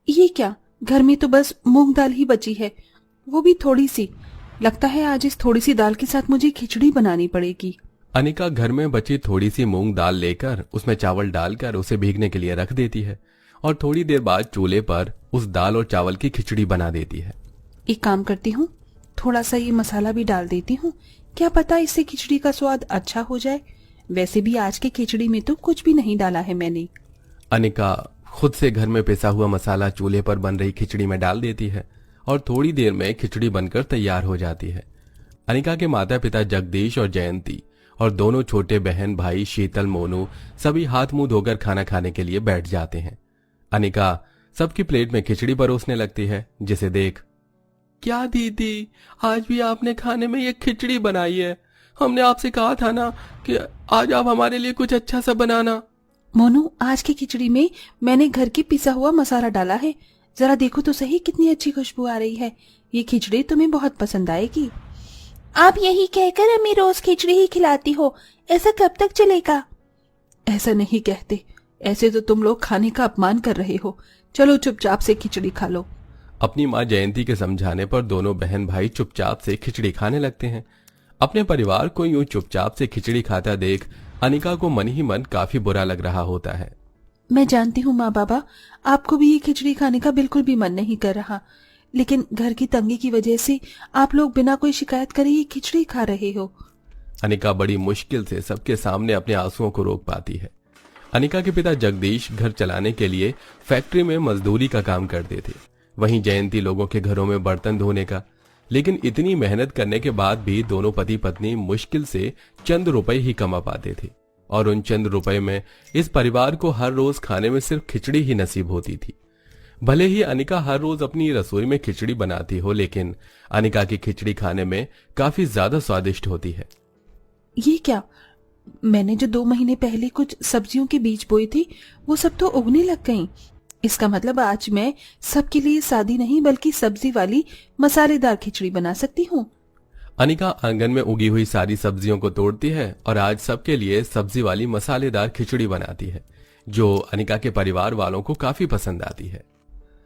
ये क्या, घर में तो बस मूंग दाल ही बची है, वो भी थोड़ी सी। लगता है आज इस थोड़ी सी दाल के साथ मुझे खिचड़ी बनानी पड़ेगी। अनिका घर में बची थोड़ी सी मूंग दाल लेकर उसमें चावल डालकर उसे भीगने के लिए रख देती है और थोड़ी देर बाद चूल्हे पर उस दाल और चावल की खिचड़ी बना देती है। एक काम करती हूँ, थोड़ा सा ये मसाला भी डाल देती हूँ, क्या पता इससे खिचड़ी का स्वाद अच्छा हो जाए। वैसे भी आज की खिचड़ी में तो कुछ भी नहीं डाला है मैंने। अनिका खुद से घर में पिसा हुआ मसाला चूल्हे पर बन रही खिचड़ी में डाल देती है और थोड़ी देर में खिचड़ी बनकर तैयार हो जाती है। अनिका के माता पिता जगदीश और जयंती और दोनों छोटे बहन भाई शीतल मोनू सभी हाथ मुंह धोकर खाना खाने के लिए बैठ जाते हैं। अनिका सबकी प्लेट में खिचड़ी परोसने लगती है, जिसे देख, क्या दीदी, आज भी आपने खाने में ये खिचड़ी बनाई है? हमने आपसे कहा था ना कि आज आप हमारे लिए कुछ अच्छा सा बनाना। मोनू, आज की खिचड़ी में मैंने घर के पिसा हुआ मसाला डाला है, जरा देखो तो सही कितनी अच्छी खुशबू आ रही है। ये खिचड़ी तुम्हें बहुत पसंद आएगी। आप यही कहकर हमें रोज खिचड़ी ही खिलाती हो, ऐसा कब तक चलेगा? ऐसा नहीं कहते, ऐसे तो तुम लोग खाने का अपमान कर रहे हो। चलो चुपचाप से खिचड़ी खा लो। अपनी माँ जयंती के समझाने पर दोनों बहन भाई चुपचाप से खिचड़ी खाने लगते हैं। अपने परिवार को यूं चुपचाप से खिचड़ी खाता देख अनिका को मन ही मन काफी बुरा लग रहा होता है। मैं जानती हूँ माँ बाबा, आपको भी ये खिचड़ी खाने का बिल्कुल भी मन नहीं कर रहा, लेकिन घर की तंगी की वजह से आप लोग बिना कोई शिकायत करे ये खिचड़ी खा रहे हो। अनिका बड़ी मुश्किल से सबके सामने अपने आंसुओं को रोक पाती है। अनिका के पिता जगदीश घर चलाने के लिए फैक्ट्री में मजदूरी का काम करते थे, वहीं जयंती लोगों के घरों में बर्तन धोने का। लेकिन इतनी मेहनत करने के बाद भी दोनों पति पत्नी मुश्किल से चंद रुपए ही कमा पाते थे और उन चंद रुपए में इस परिवार को हर रोज खाने में सिर्फ खिचड़ी ही नसीब होती थी। भले ही अनिका हर रोज अपनी रसोई में खिचड़ी बनाती हो, लेकिन अनिका की खिचड़ी खाने में काफी ज्यादा स्वादिष्ट होती है। ये क्या, मैंने जो 2 महीने पहले कुछ सब्जियों के बीज बोए थे वो सब तो उगने लग गईं। इसका मतलब आज मैं सबके लिए सादी नहीं बल्कि सब्जी वाली मसालेदार खिचड़ी बना सकती हूँ। अनिका आंगन में उगी हुई सारी सब्जियों को तोड़ती है और आज सबके लिए सब्जी वाली मसालेदार खिचड़ी बनाती है, जो अनिका के परिवार वालों को काफी पसंद आती है।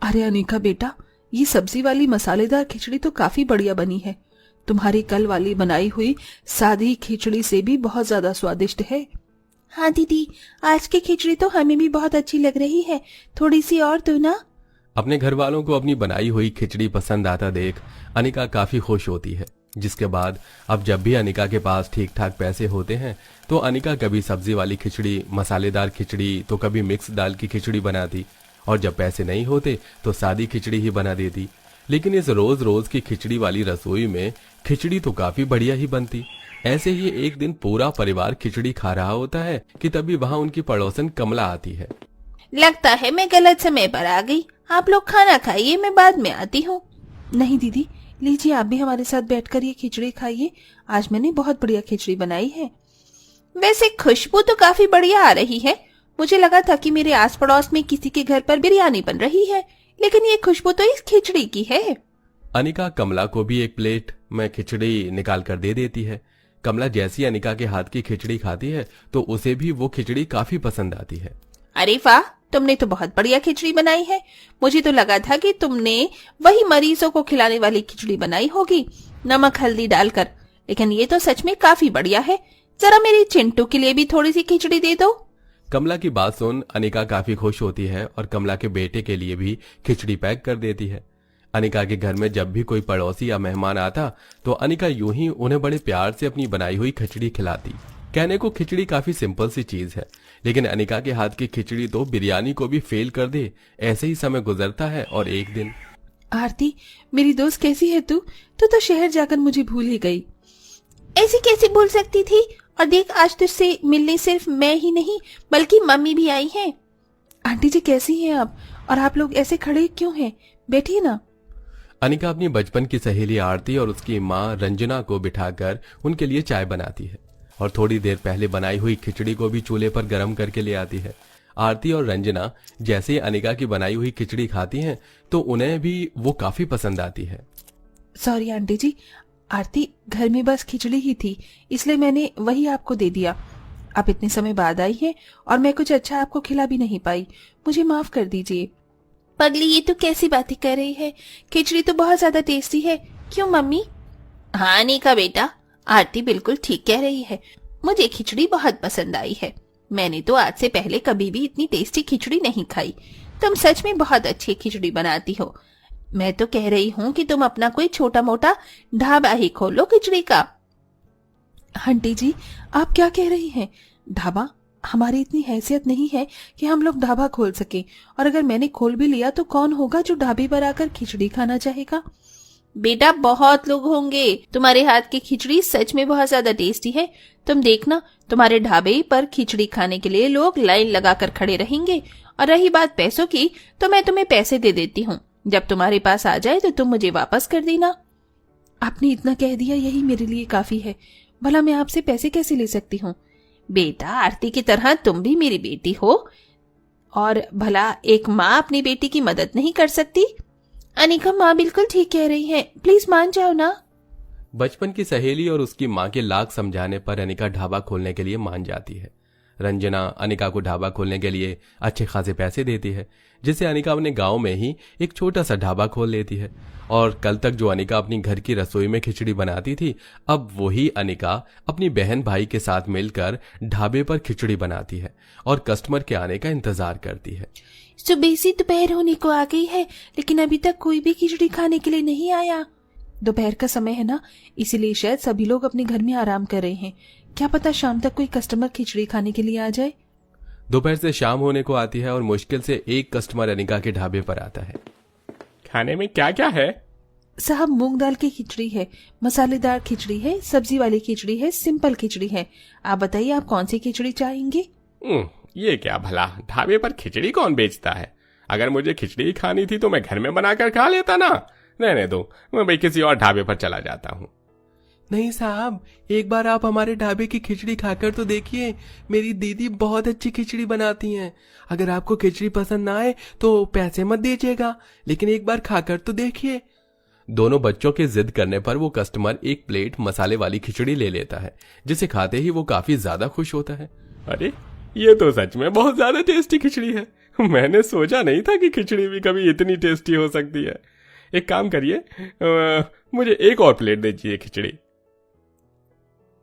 अरे अनिका बेटा, ये सब्जी वाली मसालेदार खिचड़ी तो काफी बढ़िया बनी है। तुम्हारी कल वाली बनाई हुई सादी खिचड़ी से भी बहुत ज्यादा स्वादिष्ट है। हाँ दीदी, आज की खिचड़ी तो हमें भी बहुत अच्छी लग रही है, थोड़ी सी और दो ना। अपने घर वालों को अपनी बनाई हुई खिचड़ी पसंद आता देख अनिका काफी खुश होती है, जिसके बाद अब जब भी अनिका के पास ठीक ठाक पैसे होते हैं तो अनिका कभी सब्जी वाली खिचड़ी, मसालेदार खिचड़ी, तो कभी मिक्स दाल की खिचड़ी बनाती और जब पैसे नहीं होते तो सादी खिचड़ी ही बना देती। लेकिन इस रोज रोज की खिचड़ी वाली रसोई में खिचड़ी तो काफी बढ़िया ही बनती। ऐसे ही एक दिन पूरा परिवार खिचड़ी खा रहा होता है कि तभी वहां उनकी पड़ोसन कमला आती है। लगता है मैं गलत समय पर आ गई, आप लोग खाना खाइए, मैं बाद में आती हूँ। नहीं दीदी, लीजिए आप भी हमारे साथ बैठकर ये खिचड़ी खाइए, आज मैंने बहुत बढ़िया खिचड़ी बनाई है। वैसे खुशबू तो काफी बढ़िया आ रही है, मुझे लगा था कि मेरे आस पड़ोस में किसी के घर पर बिरयानी बन रही है, लेकिन ये खुशबू तो इस खिचड़ी की है। अनिका कमला को भी एक प्लेट में खिचड़ी निकाल कर दे देती है। कमला जैसी अनिका के हाथ की खिचड़ी खाती है तो उसे भी वो खिचड़ी काफी पसंद आती है। अरे वाह, तुमने तो बहुत बढ़िया खिचड़ी बनाई है। मुझे तो लगा था कि तुमने वही मरीजों को खिलाने वाली खिचड़ी बनाई होगी, नमक हल्दी डालकर, लेकिन ये तो सच में काफी बढ़िया है। जरा मेरी चिंटू के लिए भी थोड़ी सी खिचड़ी दे दो। कमला की बात सुन अनिका काफी खुश होती है और कमला के बेटे के लिए भी खिचड़ी पैक कर देती है। अनिका के घर में जब भी कोई पड़ोसी या मेहमान आता तो अनिका यूं ही उन्हें बड़े प्यार से अपनी बनाई हुई खिचड़ी खिलाती। कहने को खिचड़ी काफी सिंपल सी चीज है, लेकिन अनिका के हाथ की खिचड़ी तो बिरयानी को भी फेल कर दे। ऐसे ही समय गुजरता है और एक दिन, आरती मेरी दोस्त कैसी है तू? तू तो शहर जाकर मुझे भूल ही गई। ऐसी कैसे भूल सकती थी, और देख आज तुझसे मिलने सिर्फ मैं ही नहीं बल्कि मम्मी भी आई हैं। आंटी जी कैसी हैं आप, और आप लोग ऐसे खड़े क्यों हैं, बैठिए ना। अनिका अपनी बचपन की सहेली आरती और उसकी माँ रंजना को बिठाकर उनके लिए चाय बनाती है और थोड़ी देर पहले बनाई हुई खिचड़ी को भी चूल्हे पर गर्म करके ले आती है। आरती और रंजना जैसे ही अनिका की बनाई हुई खिचड़ी खाती हैं तो उन्हें भी वो काफी पसंद आती है। सॉरी आंटी जी, आरती घर में बस खिचड़ी ही थी, इसलिए मैंने वही आपको दे दिया। आप इतने समय बाद आई हैं और मैं कुछ अच्छा आपको खिला भी नहीं पाई, मुझे माफ कर दीजिए। पगली, ये तो कैसी बातें कर रही है? खिचड़ी तो बहुत ज्यादा टेस्टी है, क्यों मम्मी? हाँ अनिका बेटा, आरती बिल्कुल ठीक कह रही है। मुझे खिचड़ी बहुत पसंद आई है। मैंने तो आज से पहले कभी भी इतनी टेस्टी खिचड़ी नहीं खाई। तुम सच में बहुत अच्छी खिचड़ी बनाती हो। मैं तो कह रही हूँ कि तुम अपना कोई छोटा मोटा ढाबा ही खोलो खिचड़ी का। आंटी जी, आप क्या कह रही हैं? ढाबा? हमारी इतनी हैसियत नहीं है कि हम लोग ढाबा खोल सके। और अगर मैंने खोल भी लिया तो कौन होगा जो ढाबे पर आकर खिचड़ी खाना चाहेगा? बेटा, बहुत लोग होंगे। तुम्हारे हाथ की खिचड़ी सच में बहुत ज्यादा टेस्टी है। तुम देखना, तुम्हारे ढाबे पर खिचड़ी खाने के लिए लोग लाइन लगाकर खड़े रहेंगे। और रही बात पैसों की, तो मैं तुम्हें पैसे दे देती हूँ। जब तुम्हारे पास आ जाए तो तुम मुझे वापस कर देना। आपने इतना कह दिया, यही मेरे लिए काफी है। भला मैं आपसे पैसे कैसे ले सकती हूँ? बेटा, आरती की तरह तुम भी मेरी बेटी हो। और भला एक माँ अपनी बेटी की मदद नहीं कर सकती? अनिका, माँ बिल्कुल ठीक कह रही है, प्लीज मान जाओ ना। बचपन की सहेली और उसकी माँ के लाख समझाने पर अनिका ढाबा खोलने के लिए मान जाती है। रंजना अनिका को ढाबा खोलने के लिए अच्छे खासे पैसे देती है, जिससे अनिका अपने गांव में ही एक छोटा सा ढाबा खोल लेती है। और कल तक जो अनिका अपनी घर की रसोई में खिचड़ी बनाती थी, अब वही अनिका अपनी बहन भाई के साथ मिलकर ढाबे पर खिचड़ी बनाती है और कस्टमर के आने का इंतजार करती है। सुबह से दोपहर होने को आ गई है, लेकिन अभी तक कोई भी खिचड़ी खाने के लिए नहीं आया। दोपहर का समय है ना, इसीलिए शायद सभी लोग अपने घर में आराम कर रहे हैं। क्या पता शाम तक कोई कस्टमर खिचड़ी खाने के लिए आ जाए। दोपहर से शाम होने को आती है और मुश्किल से एक कस्टमर अनिका के ढाबे पर आता है। खाने में क्या क्या है? साहब, मूंग दाल की खिचड़ी है, मसालेदार खिचड़ी है, सब्जी वाली खिचड़ी है, सिंपल खिचड़ी है। आप बताइए, आप कौन सी खिचड़ी चाहेंगे? ये क्या भला, ढाबे पर खिचड़ी कौन बेचता है? अगर मुझे खिचड़ी खानी थी तो मैं घर में बनाकर खा लेता ना। रहने दो, मैं भाई किसी और ढाबे पर चला जाता हूँ। नहीं साहब, एक बार आप हमारे ढाबे की खिचड़ी खाकर तो देखिए। मेरी दीदी बहुत अच्छी खिचड़ी बनाती हैं। अगर आपको खिचड़ी पसंद ना आए तो पैसे मत दीजिएगा, लेकिन एक बार खाकर तो देखिए। दोनों बच्चों के जिद करने पर वो कस्टमर एक प्लेट मसाले वाली खिचड़ी ले लेता है, जिसे खाते ही वो काफी ज्यादा खुश होता है। अरे, ये तो सच में बहुत ज्यादा टेस्टी खिचड़ी है। मैंने सोचा नहीं था कि खिचड़ी भी कभी इतनी टेस्टी हो सकती है। एक काम करिए, मुझे एक और प्लेट दीजिए खिचड़ी।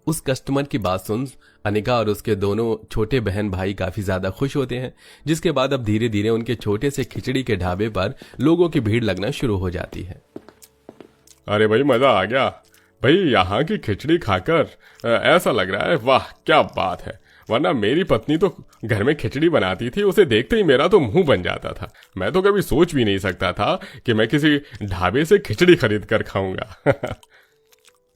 उस कस्टमर की बात सुन अनिका और उसके दोनों छोटे बहन भाई काफी ज्यादा खुश होते हैं, जिसके बाद अब धीरे धीरे उनके छोटे से खिचड़ी के ढाबे पर लोगों की भीड़ लगना शुरू हो जाती है। अरे भाई, मजा आ गया भाई, यहाँ की खिचड़ी खाकर ऐसा लग रहा है, वाह क्या बात है। वरना मेरी पत्नी तो घर में खिचड़ी बनाती थी, उसे देखते ही मेरा तो मुंह बन जाता था। मैं तो कभी सोच भी नहीं सकता था कि मैं किसी ढाबे से खिचड़ी खरीद कर खाऊंगा।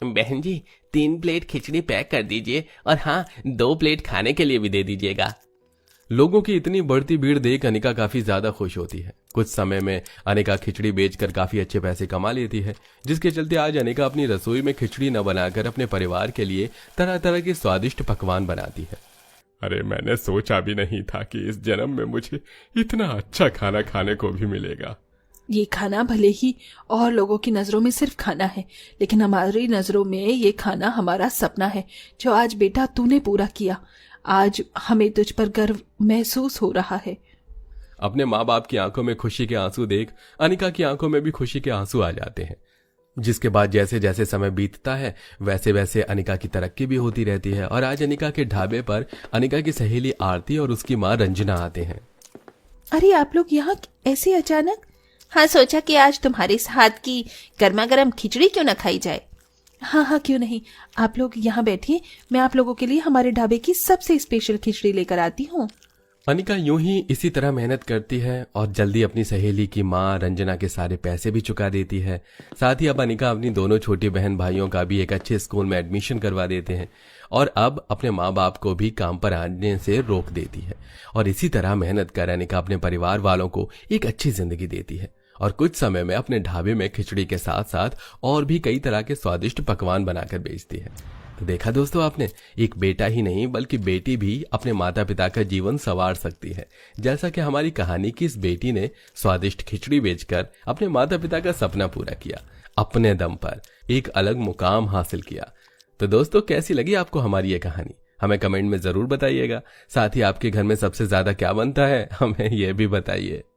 बहन जी, 3 प्लेट खिचड़ी पैक कर दीजिए, और हाँ, 2 प्लेट खाने के लिए भी दे दीजिएगा। लोगों की इतनी बढ़ती भीड़ देख अनिका काफी ज्यादा खुश होती है। कुछ समय में अनिका खिचड़ी बेचकर काफी अच्छे पैसे कमा लेती है, जिसके चलते आज अनिका अपनी रसोई में खिचड़ी न बनाकर अपने परिवार के लिए तरह तरह के स्वादिष्ट पकवान बनाती है। अरे, मैंने सोचा भी नहीं था कि इस जन्म में मुझे इतना अच्छा खाना खाने को भी मिलेगा। ये खाना भले ही और लोगों की नजरों में सिर्फ खाना है, लेकिन हमारी नजरों में ये खाना हमारा सपना है, जो आज बेटा तूने पूरा किया। आज हमें तुझ पर गर्व महसूस हो रहा है। अपने माँ बाप की आंखों में खुशी के आंसू देख अनिका की आंखों में भी खुशी के आंसू आ जाते हैं। जिसके बाद जैसे जैसे समय बीतता है, वैसे वैसे अनिका की तरक्की भी होती रहती है। और आज अनिका के ढाबे पर अनिका की सहेली आरती और उसकी माँ रंजना आते हैं। अरे, आप लोग यहाँ ऐसे अचानक? हाँ, सोचा कि आज तुम्हारे हाथ की गर्मा गर्म खिचड़ी क्यों न खाई जाए। हाँ हाँ, क्यों नहीं। आप लोग यहाँ बैठिए, मैं आप लोगों के लिए हमारे ढाबे की सबसे स्पेशल खिचड़ी लेकर आती हूँ। अनिका यूं ही इसी तरह मेहनत करती है और जल्दी अपनी सहेली की माँ रंजना के सारे पैसे भी चुका देती है। साथ ही अब अनिका अपनी दोनों छोटी बहन भाइयों का भी एक अच्छे स्कूल में एडमिशन करवा देते हैं और अब अपने माँ बाप को भी काम पर आने से रोक देती है। और इसी तरह मेहनत कर अनिका अपने परिवार वालों को एक अच्छी जिंदगी देती है और कुछ समय में अपने ढाबे में खिचड़ी के साथ साथ और भी कई तरह के स्वादिष्ट पकवान बनाकर बेचती है। तो देखा दोस्तों आपने, एक बेटा ही नहीं बल्कि बेटी भी अपने माता पिता का जीवन संवार सकती है। जैसा कि हमारी कहानी की इस बेटी ने स्वादिष्ट खिचड़ी बेचकर अपने माता पिता का सपना पूरा किया, अपने दम पर एक अलग मुकाम हासिल किया। तो दोस्तों, कैसी लगी आपको हमारी ये कहानी? हमें कमेंट में जरूर बताइएगा। साथ ही आपके घर में सबसे ज्यादा क्या बनता है, हमें यह भी बताइए।